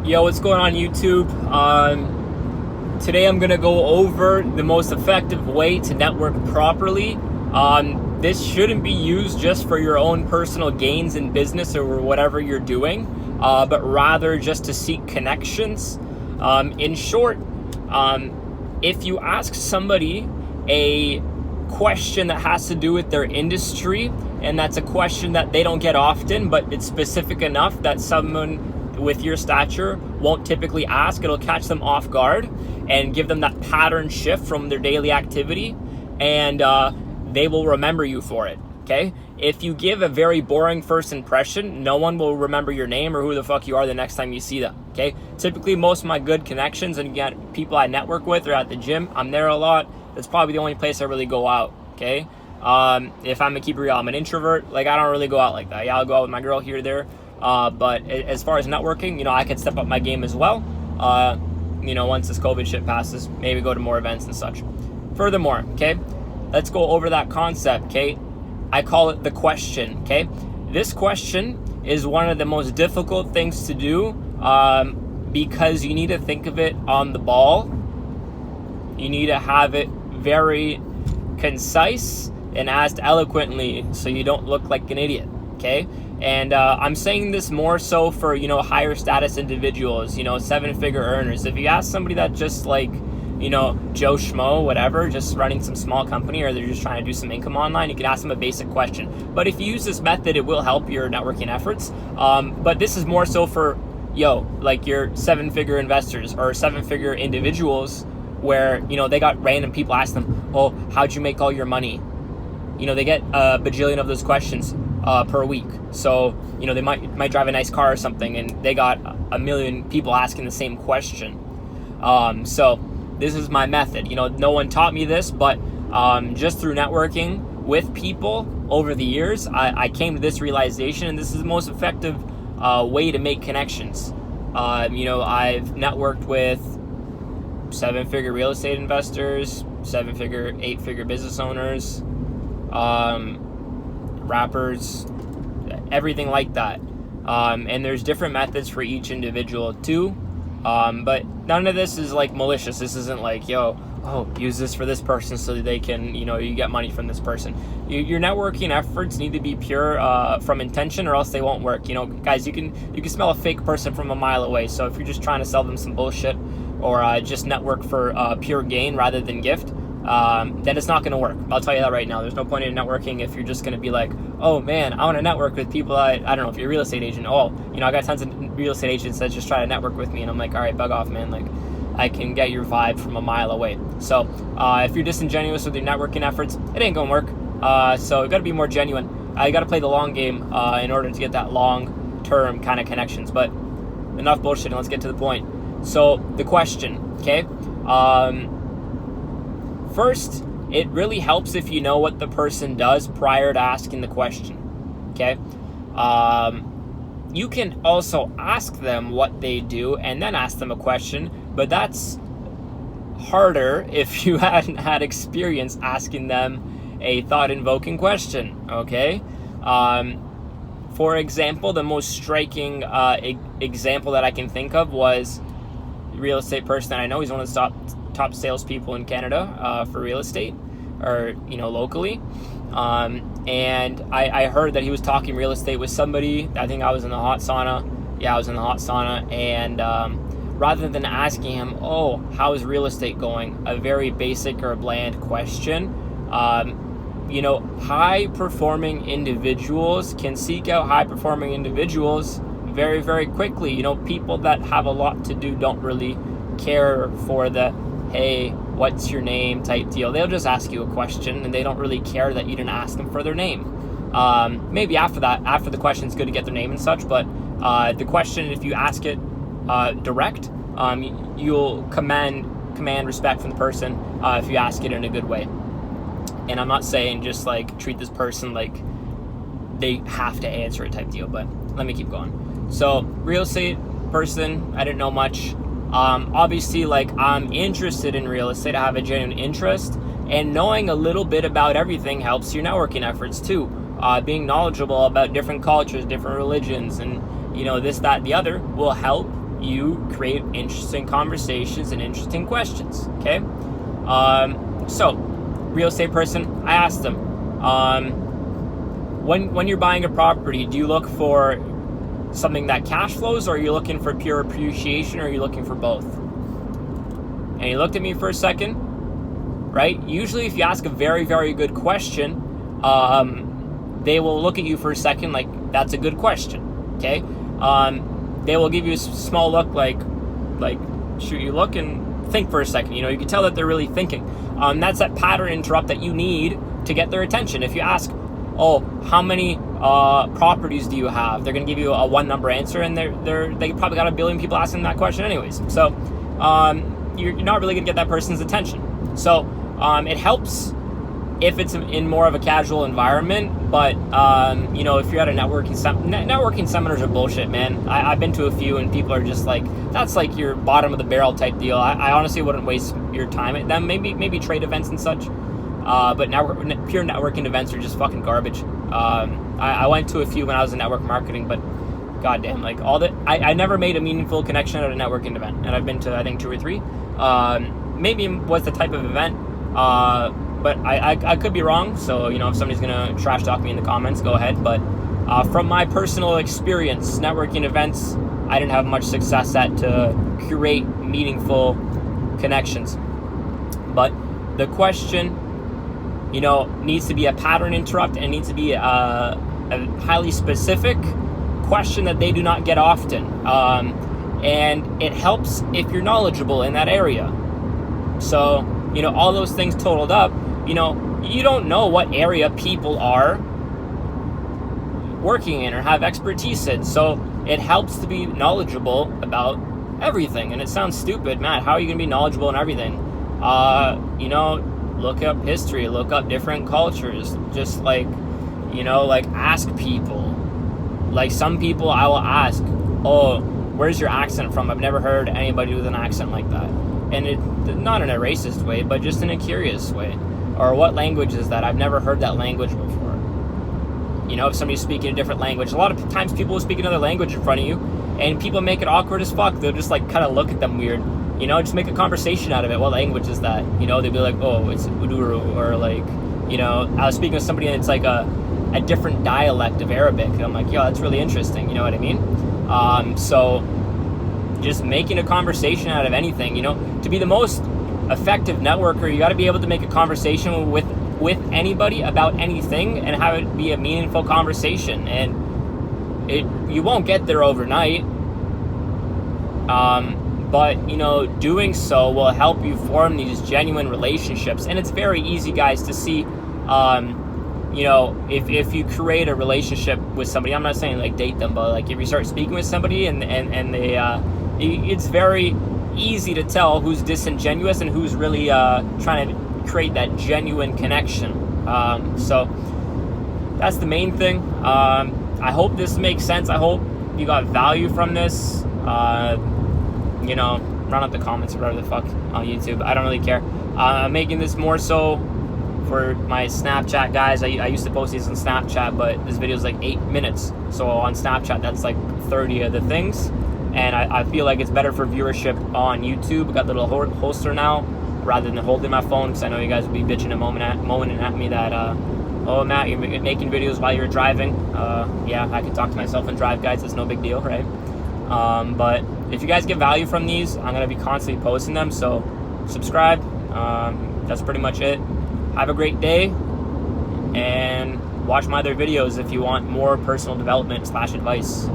Yo, what's going on YouTube? Today I'm gonna go over the most effective way to network properly. This shouldn't be used just for your own personal gains in business or whatever you're doing, but rather just to seek connections. In short, if you ask somebody a question that has to do with their industry, and that's a question that they don't get often, but it's specific enough that someone with your stature won't typically ask, it'll catch them off guard and give them that pattern shift from their daily activity, and they will remember you for it. Okay, if you give a very boring first impression, no one will remember your name or who the fuck you are the next time you see them. Okay, typically most of my good connections and people I network with are at the gym. I'm there a lot. That's probably the only place I really go out. Okay, if I'm gonna keep it real, I'm an introvert. Like, I don't really go out like that. Yeah, I'll go out with my girl here or there. But as far as networking, I could step up my game as well. Once this COVID shit passes, maybe go to more events and such. Furthermore, okay, let's go over that concept, okay? I call it the question, okay? This question is one of the most difficult things to do because you need to think of it on the ball. You need to have it very concise and asked eloquently so you don't look like an idiot, okay? And I'm saying this more so for, higher status individuals, 7-figure earners. If you ask somebody that just like, Joe Schmo, whatever, just running some small company, or they're just trying to do some income online, you can ask them a basic question. But if you use this method, it will help your networking efforts. But this is more so for, like your 7-figure investors or 7-figure individuals where, they got random people ask them, oh, how'd you make all your money? They get a bajillion of those questions per week. So, they might drive a nice car or something, and they got a million people asking the same question. So this is my method. No one taught me this, but just through networking with people over the years, I came to this realization, and this is the most effective way to make connections. I've networked with 7-figure real estate investors, 7-figure, 8-figure business owners, rappers, everything like that. And there's different methods for each individual too. But none of this is like malicious. This isn't like, use this for this person so that they can, you get money from this person. Your networking efforts need to be pure from intention, or else they won't work. Guys, you can smell a fake person from a mile away. So if you're just trying to sell them some bullshit, or just network for pure gain rather than gift, then it's not going to work. I'll tell you that right now. There's no point in networking if you're just going to be like, oh man, I want to network with people. I don't know, if you're a real estate agent, I got tons of real estate agents that just try to network with me, and I'm like, all right, bug off, man. Like, I can get your vibe from a mile away. So if you're disingenuous with your networking efforts, it ain't gonna work. So you got to be more genuine. You got to play the long game in order to get that long term kind of connections. But enough bullshit, and let's get to the point. So the question, okay? First, it really helps if you know what the person does prior to asking the question, okay? You can also ask them what they do and then ask them a question, but that's harder if you hadn't had experience asking them a thought-invoking question, okay? For example, the most striking example that I can think of was a real estate person that I know. He's one of the top salespeople in Canada for real estate, or locally, and I heard that he was talking real estate with somebody. I think I was in the hot sauna. Yeah, I was in the hot sauna, and rather than asking him, oh, how's real estate going, a very basic or bland question, high performing individuals can seek out high performing individuals very, very quickly. People that have a lot to do don't really care for the hey, what's your name type deal. They'll just ask you a question, and they don't really care that you didn't ask them for their name. Maybe after the question, it's good to get their name and such, but the question, if you ask it direct, you'll command respect from the person if you ask it in a good way. And I'm not saying just like treat this person like they have to answer it type deal, but let me keep going. So real estate person, I didn't know much. Obviously, like, I'm interested in real estate. I have a genuine interest, and knowing a little bit about everything helps your networking efforts too. Being knowledgeable about different cultures, different religions, and this, that, the other will help you create interesting conversations and interesting questions. Okay. So real estate person, I asked them, when you're buying a property, do you look for something that cash flows, or are you looking for pure appreciation, or are you looking for both? And he looked at me for a second, right? Usually if you ask a very, very good question, they will look at you for a second like, that's a good question, okay? They will give you a small look like shoot, you look and think for a second. You know, you can tell that they're really thinking. That's that pattern interrupt that you need to get their attention. If you ask, oh, how many properties do you have? They're going to give you a one number answer, and they probably got a billion people asking that question anyways. So you're not really going to get that person's attention. So it helps if it's in more of a casual environment, but you know, if you're at a networking seminars are bullshit, man. I've been to a few, and people are just like, that's like your bottom of the barrel type deal. I honestly wouldn't waste your time at them. Maybe trade events and such, but pure networking events are just fucking garbage. I went to a few when I was in network marketing, but goddamn, like I never made a meaningful connection at a networking event, and I've been to I think 2 or 3. Maybe it was the type of event. But I could be wrong, so you know, if somebody's gonna trash talk me in the comments, go ahead. But from my personal experience, networking events, I didn't have much success at to create meaningful connections. But the question, you know, needs to be a pattern interrupt, and it needs to be a highly specific question that they do not get often. And it helps if you're knowledgeable in that area. So, you know, all those things totaled up, you know, you don't know what area people are working in or have expertise in. So it helps to be knowledgeable about everything. And it sounds stupid, Matt, how are you going to be knowledgeable in everything? You know, look up history, look up different cultures, just like, you know, like ask people. Like some people I will ask, oh, where's your accent from? I've never heard anybody with an accent like that. And it, not in a racist way, but just in a curious way. Or what language is that? I've never heard that language before. You know, if somebody's speaking a different language, a lot of times people will speak another language in front of you, and people make it awkward as fuck. They'll just like kind of look at them weird. You know, just make a conversation out of it. What language is that? You know, they'll be like, oh, it's Uduru, or like, you know, I was speaking with somebody and it's like a different dialect of Arabic. And I'm like, yo, that's really interesting. You know what I mean? So just making a conversation out of anything, you know, to be the most effective networker, you got to be able to make a conversation with anybody about anything and have it be a meaningful conversation. And you won't get there overnight, but you know, doing so will help you form these genuine relationships. And it's very easy, guys, to see, you know, if you create a relationship with somebody, I'm not saying like date them, but like if you start speaking with somebody and they it's very easy to tell who's disingenuous and who's really trying to create that genuine connection. So that's the main thing. I hope this makes sense. I hope you got value from this. You know, run up the comments or whatever the fuck on YouTube. I don't really care. I'm making this more so for my Snapchat guys. I used to post these on Snapchat, but this video is like 8 minutes. So on Snapchat, that's like 30 of the things. And I feel like it's better for viewership on YouTube. I got the little holster now rather than holding my phone, because I know you guys will be bitching and moaning at me that, oh, Matt, you're making videos while you're driving. Yeah, I can talk to myself and drive, guys. It's no big deal, right? But if you guys get value from these, I'm going to be constantly posting them. So subscribe. That's pretty much it. Have a great day. And watch my other videos if you want more personal development / advice.